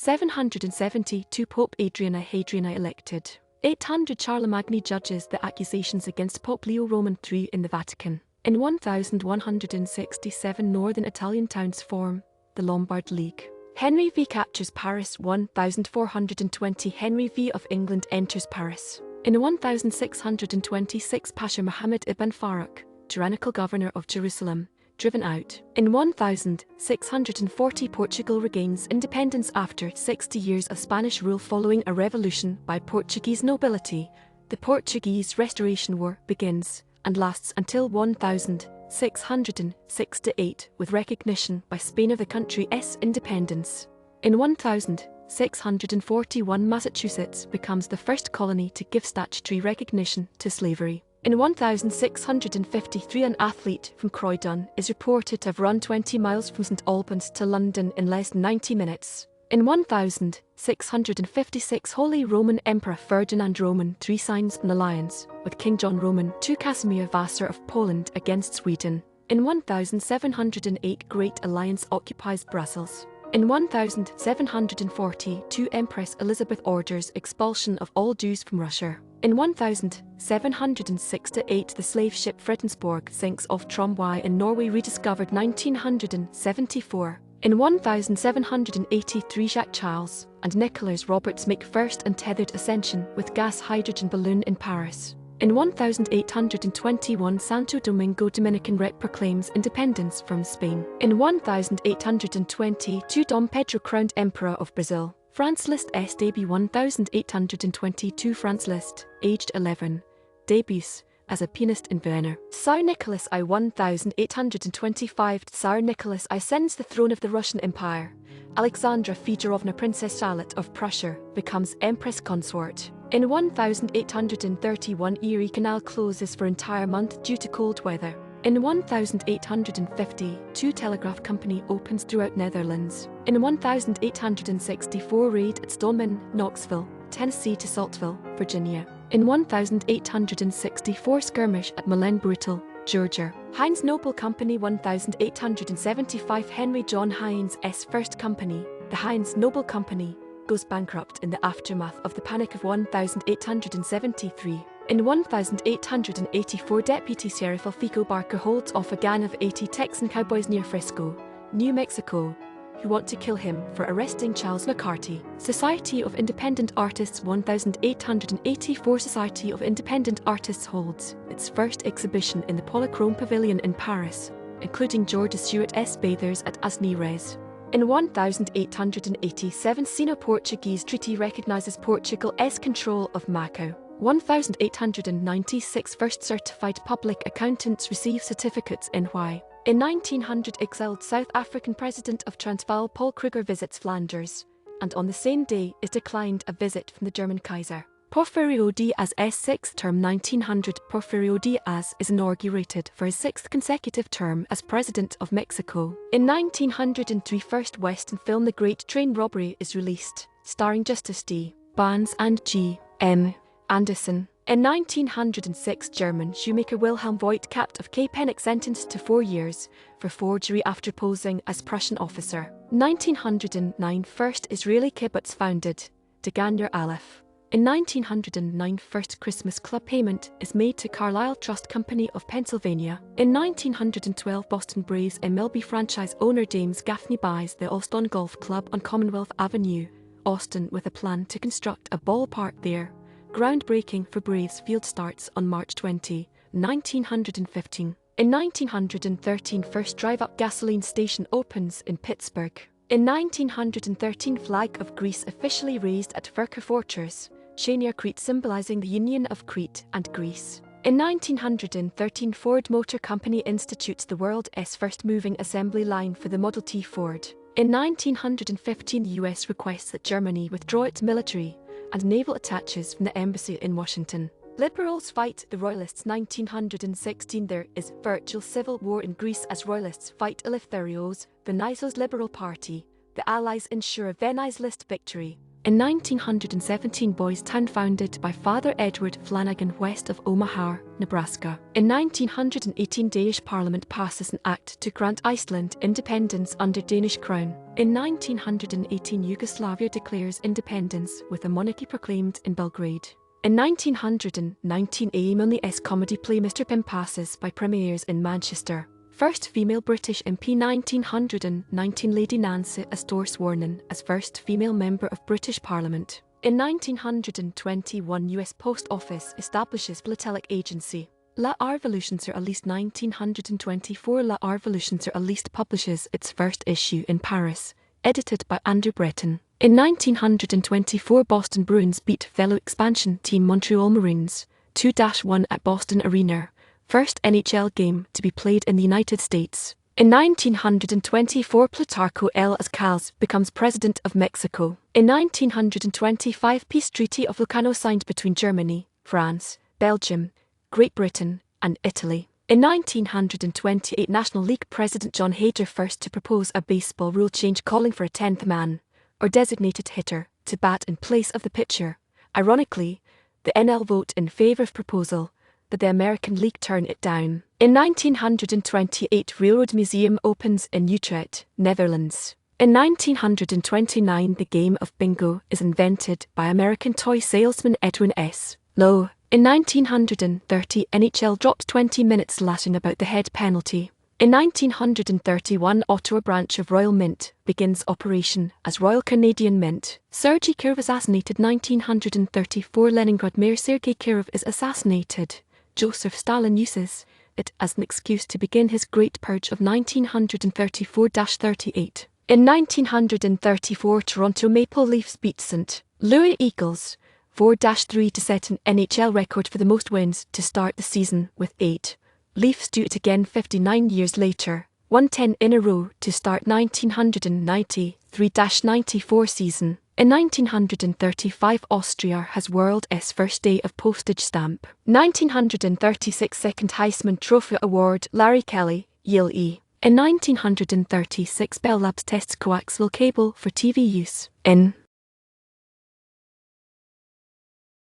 772 Pope Adrian I elected. 800 Charlemagne judges the accusations against Pope Leo III in the Vatican. In 1167 northern Italian towns form the Lombard League. Henry V captures Paris. 1420 Henry V of England enters Paris. In 1626 Pasha Muhammad ibn Farukh, tyrannical governor of Jerusalem, driven out. In 1640 Portugal regains independence after 60 years of Spanish rule following a revolution by Portuguese nobility. The Portuguese Restoration War begins and lasts until 1668 with recognition by Spain of the country's independence. In 1641 Massachusetts becomes the first colony to give statutory recognition to slavery. In 1653 an athlete from Croydon is reported to have run 20 miles from St Albans to London in less than 90 minutes. In 1656 Holy Roman Emperor Ferdinand Roman III signs an alliance with King John Roman II Casimir Vassar of Poland against Sweden. In 1708 Great Alliance occupies Brussels. In 1742 Empress Elisabeth orders expulsion of all Jews from Russia. In 1768 the slave ship Fredensborg sinks off Tromsø in Norway rediscovered 1974. In 1783 Jacques Charles and Nicholas Roberts make first untethered ascension with gas hydrogen balloon in Paris. In 1821 Santo Domingo Dominican Rep proclaims independence from Spain. In 1822 Dom Pedro crowned Emperor of Brazil. Franz Liszt's debut 1822 Franz Liszt, aged 11, debuts as a pianist in Vienna. Tsar Nicholas I 1825 Tsar Nicholas I ascends the throne of the Russian Empire. Alexandra Feodorovna Princess Charlotte of Prussia becomes Empress Consort. In 1831 Erie Canal closes for entire month due to cold weather. In 1850, telegraph company opens throughout Netherlands. In 1864 raid at Stoneman, Knoxville, Tennessee to Saltville, Virginia. In 1864 skirmish at Millen Brutal, Georgia. Heinz Noble Company 1875 Henry John Heinz's first company, the Heinz Noble Company, goes bankrupt in the aftermath of the Panic of 1873. In 1884 Deputy Sheriff Elfego Baca holds off a gang of 80 Texan cowboys near Frisco, New Mexico, who want to kill him for arresting Charles McCarty. Society of Independent Artists 1884 Society of Independent Artists holds its first exhibition in the Polychrome Pavilion in Paris, including Georges Seurat's Bathers at Asnieres. In 1887 Sino-Portuguese Treaty recognizes Portugal's control of Macau. 1896 First certified public accountants receive certificates in Y. In 1900 exiled South African President of Transvaal Paul Kruger visits Flanders, and on the same day is declined a visit from the German Kaiser Porfirio Díaz's sixth term. 1900 Porfirio Díaz is inaugurated for his sixth consecutive term as President of Mexico. In 1903 first Western film The Great Train Robbery is released, starring Justus D, Barnes and G.M. Anderson. In 1906 German Shoemaker Wilhelm Voigt Capt of Köpenick sentenced to 4 years for forgery after posing as Prussian officer. 1909 first Israeli kibbutz founded, Deganya Alef. In 1909 first Christmas club payment is made to Carlisle Trust Company of Pennsylvania. In 1912 Boston Braves MLB franchise owner James Gaffney buys the Allston Golf Club on Commonwealth Avenue, Austin, with a plan to construct a ballpark there. Groundbreaking for Braves Field starts on March 20, 1915. In 1913 first drive-up gasoline station opens in Pittsburgh. In 1913 flag of Greece officially raised at Firka Fortress, Chania Crete symbolizing the union of Crete and Greece. In 1913 Ford Motor Company institutes the world's first moving assembly line for the Model T Ford. In 1915 the US requests that Germany withdraw its military and naval attaches from the embassy in Washington. Liberals fight the Royalists. 1916 there is virtual civil war in Greece as Royalists fight Eleftherios, Venizelos Liberal Party. The Allies ensure Venizelos victory. In 1917, Boys Town founded by Father Edward Flanagan west of Omaha, Nebraska. In 1918, Danish Parliament passes an act to grant Iceland independence under Danish crown. In 1918, Yugoslavia declares independence with a monarchy proclaimed in Belgrade. In 1919, a Milne comedy play Mr. Pym passes by premieres in Manchester. First female British MP 1919, Lady Nancy Astor sworn in as first female member of British Parliament. In 1921, US Post Office establishes philatelic agency. La Revolution sur Liszt. 1924, La Revolution sur Liszt publishes its first issue in Paris, edited by Andrew Breton. In 1924, Boston Bruins beat fellow expansion team Montreal Maroons 2-1 at Boston Arena, first NHL game to be played in the United States. In 1924, Plutarco L. Calles becomes president of Mexico. In 1925, Peace Treaty of Locarno signed between Germany, France, Belgium, Great Britain, and Italy. In 1928, National League President John Hager first to propose a baseball rule change calling for a 10th man, or designated hitter, to bat in place of the pitcher. Ironically, the NL vote in favor of proposal, but the American League turned it down. In 1928, Railroad Museum opens in Utrecht, Netherlands. In 1929, the game of bingo is invented by American toy salesman Edwin S. Lowe. In 1930, NHL dropped 20 minutes lashing about the head penalty. In 1931, Ottawa branch of Royal Mint begins operation as Royal Canadian Mint. Sergei Kirov assassinated. 1934, Leningrad Mayor Sergei Kirov is assassinated. Joseph Stalin uses it as an excuse to begin his Great Purge of 1934-38. In 1934, Toronto Maple Leafs beat St. Louis Eagles 4-3 to set an NHL record for the most wins to start the season with 8. Leafs do it again 59 years later, won 10 in a row to start 1993-94 season. In 1935, Austria has world's first day of postage stamp. 1936, Second Heisman Trophy Award, Larry Kelly, Yale E. In 1936, Bell Labs tests coaxial cable for TV use. In